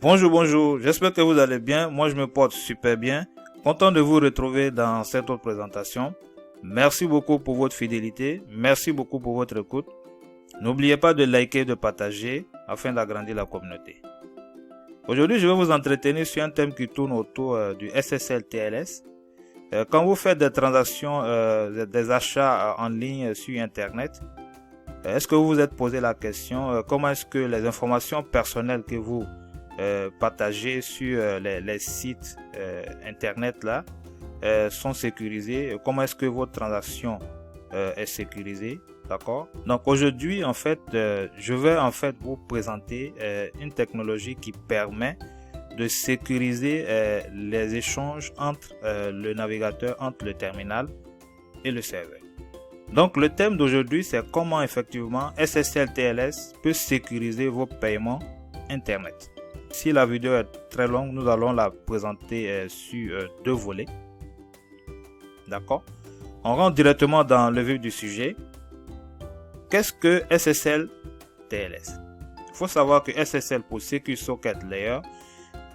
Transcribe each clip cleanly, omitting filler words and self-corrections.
Bonjour, j'espère que vous allez bien. Moi, je me porte super bien. Content de vous retrouver dans cette autre présentation. Merci beaucoup pour votre fidélité. Merci beaucoup pour votre écoute. N'oubliez pas de liker, de partager afin d'agrandir la communauté. Aujourd'hui, je vais vous entretenir sur un thème qui tourne autour du SSL TLS. Quand vous faites des transactions, des achats en ligne sur Internet, est-ce que vous vous êtes posé la question comment est-ce que les informations personnelles que vous partagées sur les sites internet là sont sécurisées? Comment est-ce que votre transaction est sécurisée? D'accord. Donc aujourd'hui en fait je vais en fait vous présenter une technologie qui permet de sécuriser les échanges entre le navigateur, entre le terminal et le serveur. Donc le thème d'aujourd'hui, c'est comment effectivement SSL TLS peut sécuriser vos paiements internet. Si la vidéo est très longue, nous allons la présenter sur deux volets. D'accord. On rentre directement dans le vif du sujet. Qu'est-ce que SSL TLS? Il faut savoir que SSL pour Secure Socket Layer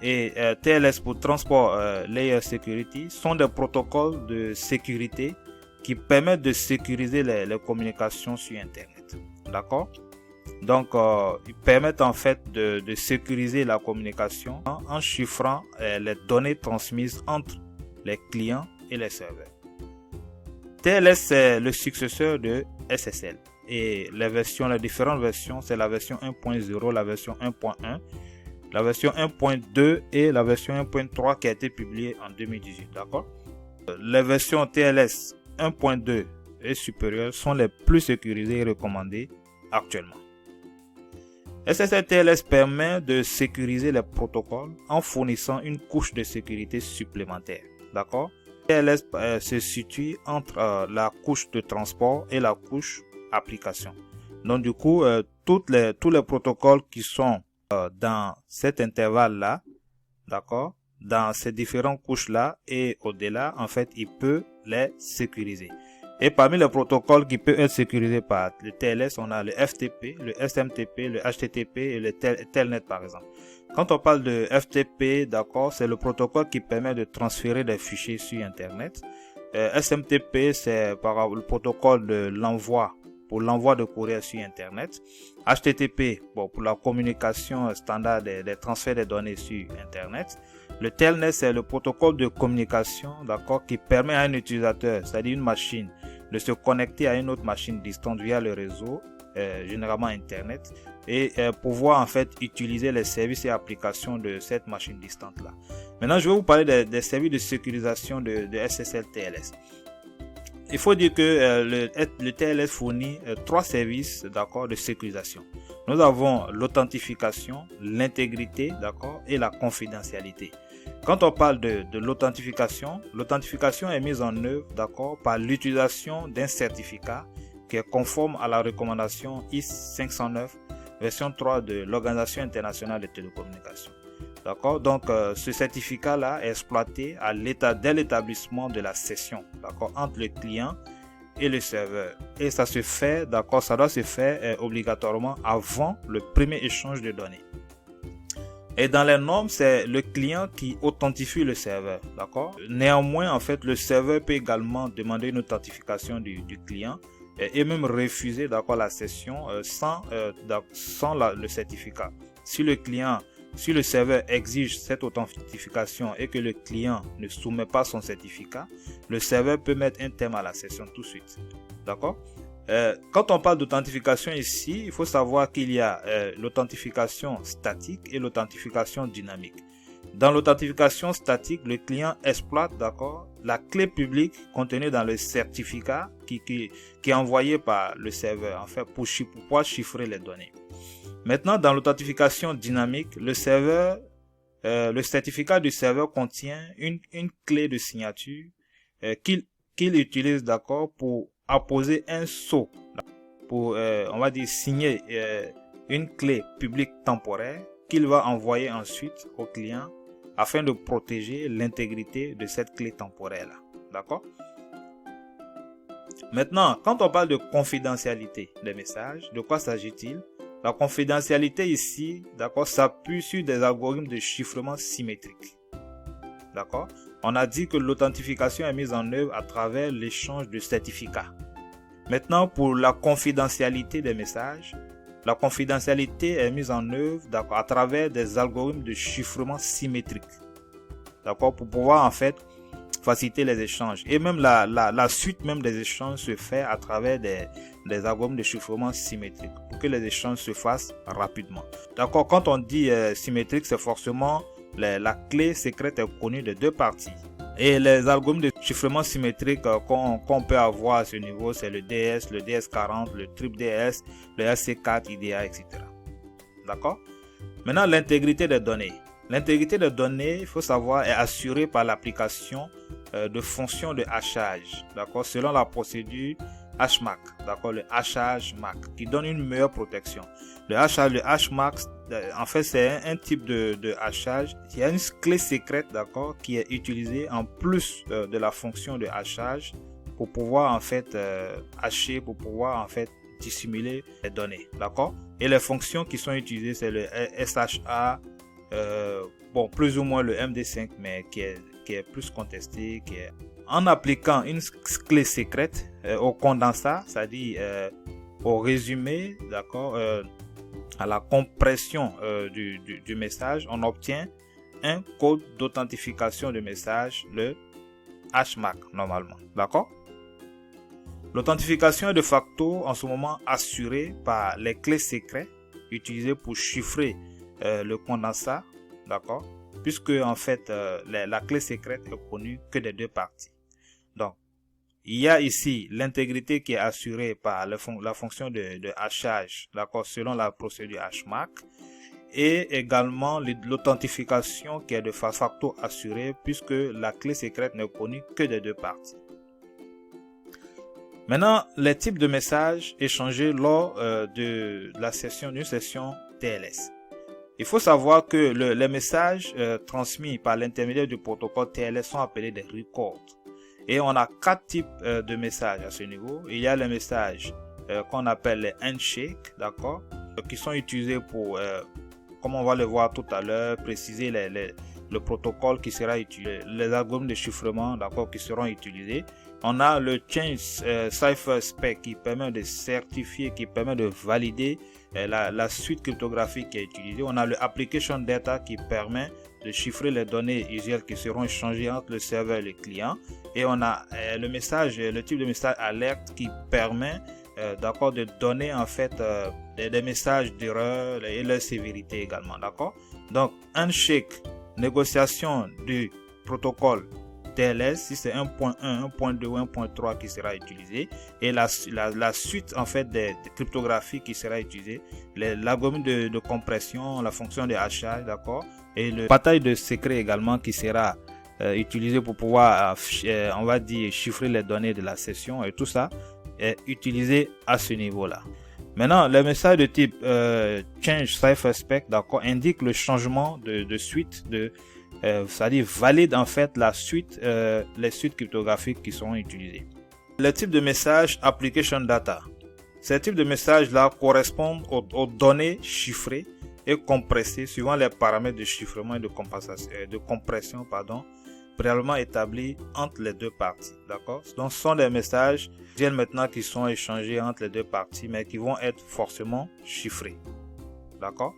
et TLS pour Transport Layer Security sont des protocoles de sécurité qui permettent de sécuriser les communications sur Internet. D'accord. Donc, ils permettent en fait de sécuriser la communication en chiffrant les données transmises entre les clients et les serveurs. TLS, c'est le successeur de SSL. Et les différentes versions, c'est la version 1.0, la version 1.1, la version 1.2 et la version 1.3 qui a été publiée en 2018. D'accord? Les versions TLS 1.2 et supérieures sont les plus sécurisées et recommandées actuellement. SSL TLS permet de sécuriser les protocoles en fournissant une couche de sécurité supplémentaire. D'accord? TLS se situe entre la couche de transport et la couche application. Donc du coup, tous les protocoles qui sont dans cet intervalle-là, d'accord, dans ces différentes couches-là et au-delà, en fait, il peut les sécuriser. Et parmi les protocoles qui peuvent être sécurisés par le TLS, on a le FTP, le SMTP, le HTTP et le Telnet par exemple. Quand on parle de FTP, d'accord, c'est le protocole qui permet de transférer des fichiers sur Internet. SMTP, c'est le protocole de l'envoi, pour l'envoi de courrier sur Internet. HTTP, bon, pour la communication standard des transferts de données sur Internet. Le Telnet, c'est le protocole de communication, d'accord, qui permet à un utilisateur, c'est-à-dire une machine, de se connecter à une autre machine distante via le réseau, généralement Internet, et pouvoir en fait utiliser les services et applications de cette machine distante là. Maintenant, je vais vous parler des services de sécurisation de SSL TLS. Il faut dire que le TLS fournit trois services, d'accord, de sécurisation. Nous avons l'authentification, l'intégrité, d'accord, et la confidentialité. Quand on parle de l'authentification, l'authentification est mise en œuvre, d'accord, par l'utilisation d'un certificat qui est conforme à la recommandation ISO 509 version 3 de l'Organisation internationale des télécommunications. D'accord, donc ce certificat-là est exploité dès l'établissement de la session, d'accord, entre le client et le serveur. Et ça se fait, d'accord, ça doit se faire obligatoirement avant le premier échange de données. Et dans les normes, c'est le client qui authentifie le serveur, d'accord. Néanmoins, en fait, le serveur peut également demander une authentification du client et même refuser, d'accord, la session sans le certificat. Si le serveur exige cette authentification et que le client ne soumet pas son certificat, le serveur peut mettre un terme à la session tout de suite. D'accord? Quand on parle d'authentification ici, il faut savoir qu'il y a l'authentification statique et l'authentification dynamique. Dans l'authentification statique, le client exploite, d'accord, la clé publique contenue dans le certificat qui est envoyé par le serveur en fait pour pouvoir chiffrer les données. Maintenant, dans l'authentification dynamique, le certificat du serveur contient une clé de signature qu'il utilise, d'accord, pour apposer un sceau, pour on va dire signer une clé publique temporaire qu'il va envoyer ensuite au client afin de protéger l'intégrité de cette clé temporaire là. D'accord? Maintenant, quand on parle de confidentialité des messages, de quoi s'agit-il? La confidentialité ici, d'accord, s'appuie sur des algorithmes de chiffrement symétrique. D'accord? On a dit que l'authentification est mise en œuvre à travers l'échange de certificats. Maintenant, pour la confidentialité des messages, la confidentialité est mise en œuvre à travers des algorithmes de chiffrement symétrique. D'accord? Pour pouvoir en fait faciliter les échanges. Et même la suite même des échanges se fait à travers des algorithmes de chiffrement symétrique pour que les échanges se fassent rapidement. D'accord? Quand on dit symétrique, c'est forcément la clé secrète est connue des deux parties. Et les algorithmes de chiffrement symétrique qu'on peut avoir à ce niveau, c'est le DS, le DS40, le triple DS, le SC4, IDA, etc. D'accord? Maintenant, l'intégrité des données. L'intégrité des données, il faut savoir, est assurée par l'application de fonctions de hachage, d'accord, selon la procédure HMAC, d'accord, le hachage MAC, qui donne une meilleure protection. Le HMAC, en fait, c'est un type de hachage. Il y a une clé secrète, d'accord, qui est utilisée en plus de la fonction de hachage pour pouvoir en fait hacher, pour pouvoir en fait dissimuler les données, d'accord. Et les fonctions qui sont utilisées, c'est le SHA, bon, plus ou moins le MD5, mais qui est plus contesté, en appliquant une clé secrète au condensat, c'est-à-dire au résumé, d'accord, à la compression du message, on obtient un code d'authentification de message, le HMAC normalement, d'accord. L'authentification est de facto en ce moment assurée par les clés secrètes utilisées pour chiffrer le condensat, d'accord, puisque en fait la clé secrète est connue que des deux parties. Donc il y a ici l'intégrité qui est assurée par la fonction de hachage, d'accord, selon la procédure HMAC, et également l'authentification qui est de facto assurée puisque la clé secrète n'est connue que des deux parties. Maintenant, les types de messages échangés lors d'une session TLS. Il faut savoir que les messages transmis par l'intermédiaire du protocole TLS sont appelés des records. Et on a 4 types de messages à ce niveau. Il y a les messages qu'on appelle les handshakes, d'accord, qui sont utilisés pour, comme on va le voir tout à l'heure, préciser le protocole qui sera utilisé, les algorithmes de chiffrement, d'accord, qui seront utilisés. On a le Change Cipher Spec qui permet de certifier, qui permet de valider la suite cryptographique qui est utilisée. On a le Application Data qui permet de chiffrer les données usuelles qui seront échangées entre le serveur et le client. Et on a le type de message alerte qui permet d'accord, de donner en fait des messages d'erreur et leur sévérité également, d'accord. Donc handshake, négociation du protocole TLS, si c'est 1.1, 1.2 ou 1.3 qui sera utilisé, et la suite en fait des cryptographies qui sera utilisée, l'algorithme de compression, la fonction de hachage, d'accord, et le partage de secret également qui sera utilisé pour pouvoir on va dire chiffrer les données de la session, et tout ça est utilisé à ce niveau là. Maintenant, le message de type Change Cipher Spec, d'accord, indique le changement de suite c'est-à-dire valide en fait la suite, les suites cryptographiques qui seront utilisées. Le type de message Application Data. Ces types de messages là correspondent aux données chiffrées et compressées suivant les paramètres de chiffrement et de compression préalablement établis entre les deux parties, d'accord. Donc ce sont des messages maintenant qui sont échangés entre les deux parties mais qui vont être forcément chiffrés, d'accord.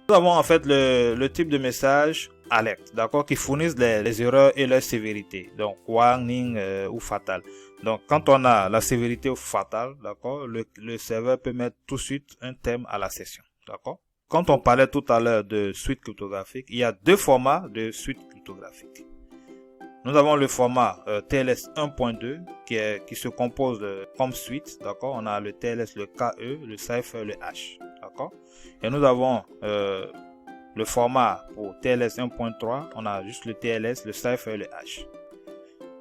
Nous avons en fait le type de message alerte, d'accord, qui fournissent les erreurs et leur sévérité, donc warning ou fatal. Donc quand on a la sévérité ou fatale, d'accord, le serveur peut mettre tout de suite un terme à la session, d'accord. Quand on parlait tout à l'heure de suite cryptographique, il y a deux formats de suite cryptographique. Nous avons le format TLS 1.2 qui se compose comme suite, d'accord. On a le TLS, le KE, le Cipher, le H, d'accord. Et nous avons le format pour TLS 1.3, on a juste le TLS, le Cipher et le H.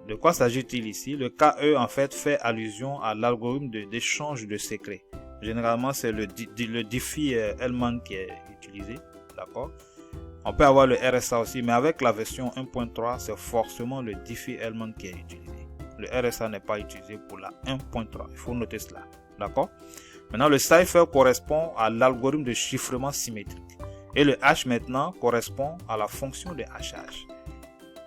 De quoi s'agit-il ici? Le KE en fait fait allusion à l'algorithme d'échange de secrets. Généralement c'est le Diffie-Hellman qui est utilisé, d'accord. On peut avoir le RSA aussi, mais avec la version 1.3, c'est forcément le Diffie-Hellman qui est utilisé. Le RSA n'est pas utilisé pour la 1.3, il faut noter cela, d'accord. Maintenant, le cipher correspond à l'algorithme de chiffrement symétrique. Et le hash maintenant correspond à la fonction de hachage.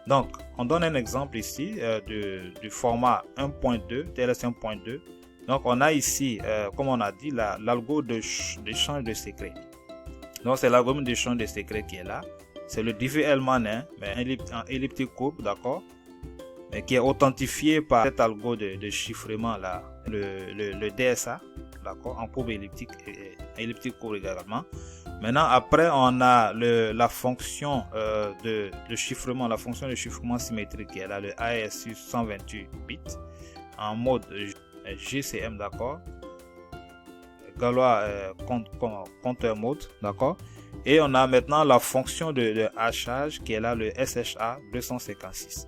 Donc, on donne un exemple ici du format 1.2, TLS 1.2. Donc, on a ici, comme on a dit, l'algo d'échange de secrets. Donc, c'est l'algorithme d'échange de secrets qui est là. C'est le Diffie-Hellman, hein, mais en elliptique courbe, d'accord, mais qui est authentifié par cet algo de chiffrement là, le DSA, d'accord, en courbe elliptique et elliptique courbe également. Maintenant, après, on a la fonction de chiffrement, la fonction de chiffrement symétrique qui est là, le AES 128 bits en mode GCM, d'accord, Galois compteur mode, d'accord. Et on a maintenant la fonction de hachage qui est là, le SHA 256.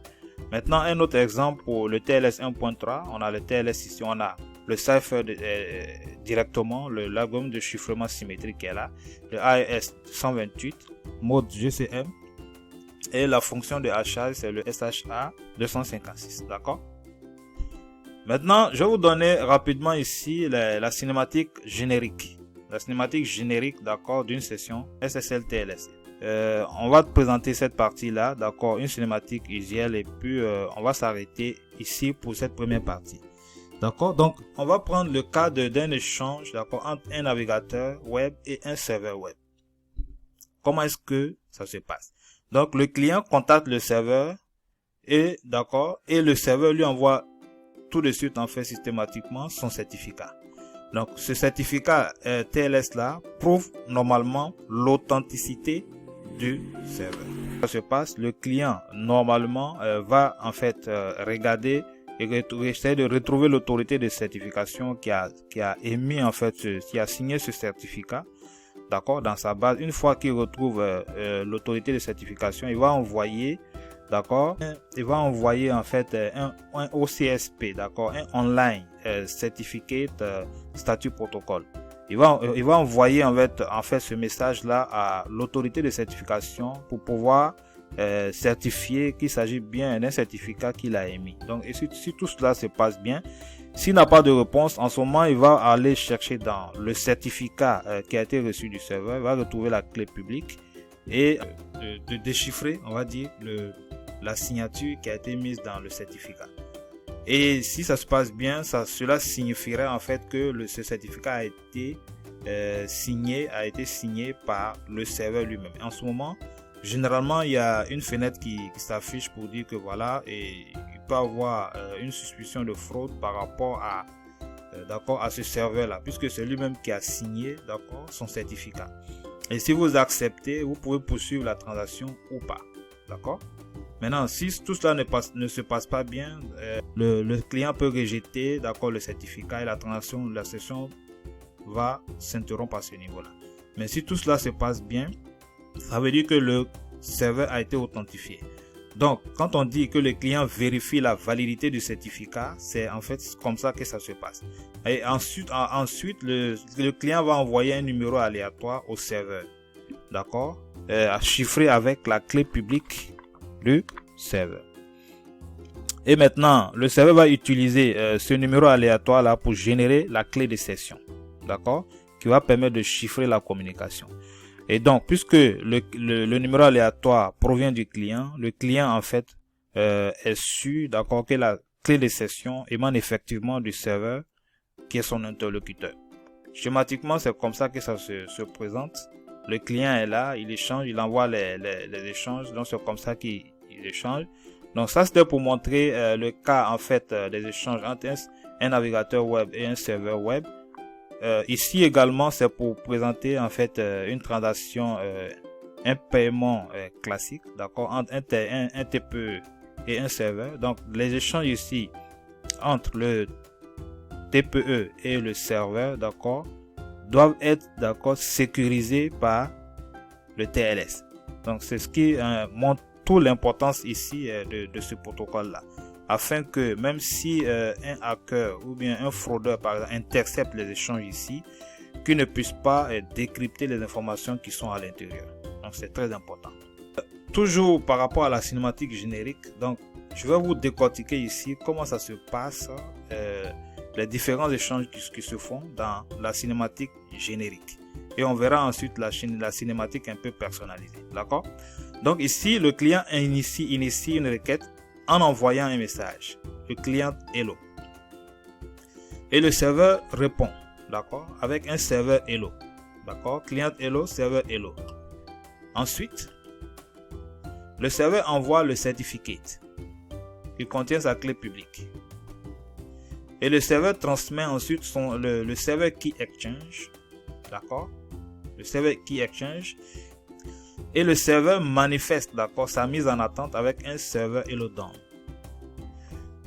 Maintenant, un autre exemple pour le TLS 1.3, on a le TLS ici, on a le cipher directement, l'algorithme de chiffrement symétrique qui est là, le AES 128, mode GCM, et la fonction de hachage, c'est le SHA 256, d'accord. Maintenant, je vais vous donner rapidement ici la cinématique générique. La cinématique générique, d'accord, d'une session SSL TLS. On va te présenter cette partie-là, d'accord, une cinématique usuelle, et puis on va s'arrêter ici pour cette première partie. D'accord, donc on va prendre le cas d'un échange, d'accord, entre un navigateur web et un serveur web. Comment est-ce que ça se passe? Donc le client contacte le serveur et d'accord, et le serveur lui envoie tout de suite en fait systématiquement son certificat. Donc ce certificat TLS là prouve normalement l'authenticité du serveur. Ça se passe, le client normalement va en fait regarder et essayer de retrouver l'autorité de certification qui a émis en fait, qui a signé ce certificat, d'accord, dans sa base. Une fois qu'il retrouve l'autorité de certification, il va envoyer, d'accord, il va envoyer en fait un OCSP, d'accord, un online certificate statut protocol. Il va envoyer en fait ce message là à l'autorité de certification pour pouvoir certifier qu'il s'agit bien d'un certificat qu'il a émis. Donc, et si tout cela se passe bien, s'il n'a pas de réponse, en ce moment, il va aller chercher dans le certificat qui a été reçu du serveur, il va retrouver la clé publique et de déchiffrer, on va dire, la signature qui a été mise dans le certificat. Et si ça se passe bien, cela signifierait en fait que ce certificat a été signé par le serveur lui-même. En ce moment, généralement, il y a une fenêtre qui s'affiche pour dire que voilà, et il peut avoir une suspicion de fraude par rapport à ce serveur-là, puisque c'est lui-même qui a signé, d'accord, son certificat. Et si vous acceptez, vous pouvez poursuivre la transaction ou pas, d'accord. Maintenant, si tout cela ne se passe pas bien, le client peut rejeter, d'accord, le certificat et la session va s'interrompre à ce niveau-là. Mais si tout cela se passe bien, ça veut dire que le serveur a été authentifié. Donc, quand on dit que le client vérifie la validité du certificat, c'est en fait comme ça que ça se passe. Et ensuite le client va envoyer un numéro aléatoire au serveur, d'accord, à chiffrer avec la clé publique du serveur. Et maintenant, le serveur va utiliser ce numéro aléatoire là pour générer la clé de session, d'accord, qui va permettre de chiffrer la communication. Et donc, puisque le numéro aléatoire provient du client, le client en fait est sûr, d'accord, que la clé de session émane effectivement du serveur qui est son interlocuteur. Schématiquement, c'est comme ça que ça se présente. Le client est là, il échange, il envoie les échanges, donc c'est comme ça qu'il échange. Donc ça, c'était pour montrer le cas en fait des échanges entre un navigateur web et un serveur web. Ici également, c'est pour présenter en fait une transaction, un paiement classique, d'accord, entre un TPE et un serveur. Donc les échanges ici entre le TPE et le serveur, d'accord, doivent être, d'accord, sécurisés par le TLS. Donc c'est ce qui montre toute l'importance ici de ce protocole là, afin que même si un hacker ou bien un fraudeur par exemple intercepte les échanges ici, qu'il ne puisse pas décrypter les informations qui sont à l'intérieur. Donc c'est très important. Toujours par rapport à la cinématique générique, donc je vais vous décortiquer ici comment ça se passe les différents échanges qui se font dans la cinématique générique. Et on verra ensuite la cinématique un peu personnalisée. D'accord? Donc ici, le client initie une requête en envoyant un message. Le client hello. Et le serveur répond. D'accord? Avec un serveur hello. D'accord? Client hello, serveur hello. Ensuite, le serveur envoie le certificate qui contient sa clé publique. Et le serveur transmet ensuite le serveur key exchange. D'accord? Le serveur key exchange. Et le serveur manifeste, d'accord, sa mise en attente avec un serveur hello down.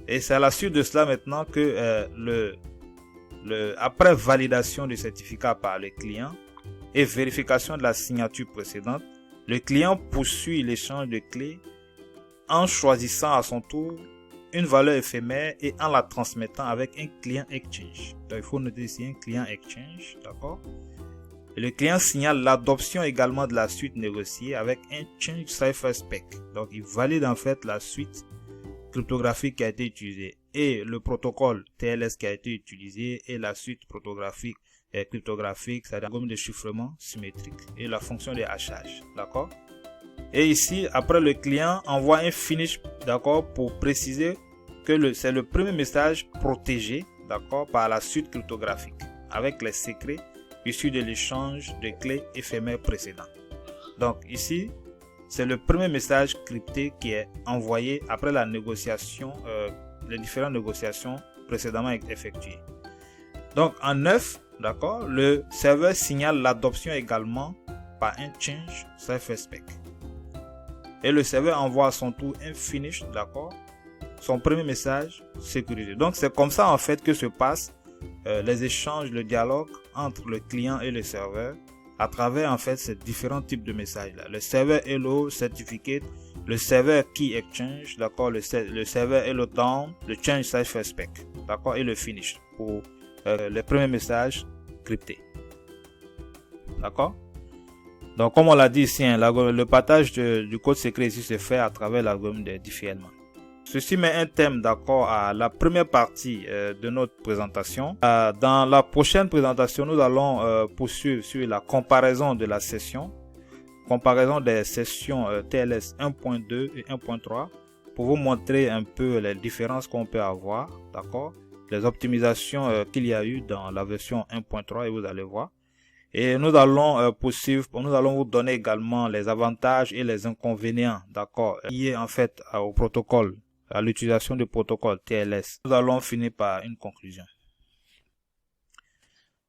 Et c'est à la suite de cela maintenant que après validation du certificat par le client et vérification de la signature précédente, le client poursuit l'échange de clés en choisissant à son tour une valeur éphémère et en la transmettant avec un client exchange. Donc il faut noter ici un client exchange, d'accord? Et le client signale l'adoption également de la suite négociée avec un change cipher spec. Donc il valide en fait la suite cryptographique qui a été utilisée et le protocole TLS qui a été utilisé et la suite cryptographique, c'est-à-dire l'algorithme de chiffrement symétrique et la fonction de hachage, d'accord? Et ici, après le client envoie un finish, d'accord, pour préciser que c'est le premier message protégé, d'accord, par la suite cryptographique avec les secrets issus de l'échange de clés éphémères précédent. Donc ici, c'est le premier message crypté qui est envoyé après la négociation, les différentes négociations précédemment effectuées. Donc en 9, d'accord, le serveur signale l'adoption également par un change cipher spec. Et le serveur envoie à son tour un finish, d'accord, son premier message sécurisé. Donc c'est comme ça en fait que se passent les échanges, le dialogue entre le client et le serveur à travers en fait ces différents types de messages là. Le serveur hello certificate, le serveur key exchange, d'accord, le serveur hello down, le change cipher spec, d'accord, et le finish pour les premiers messages cryptés. D'accord? Donc comme on l'a dit ici, hein, le partage du code secret ici se fait à travers l'algorithme de Diffie-Hellman. Ceci met un thème, d'accord, à la première partie de notre présentation. Dans la prochaine présentation, nous allons poursuivre sur la comparaison de la session, comparaison des sessions TLS 1.2 et 1.3 pour vous montrer un peu les différences qu'on peut avoir, d'accord, les optimisations qu'il y a eu dans la version 1.3 et vous allez voir. Et nous allons poursuivre, nous allons vous donner également les avantages et les inconvénients, d'accord, liés en fait au protocole, à l'utilisation du protocole TLS. Nous allons finir par une conclusion.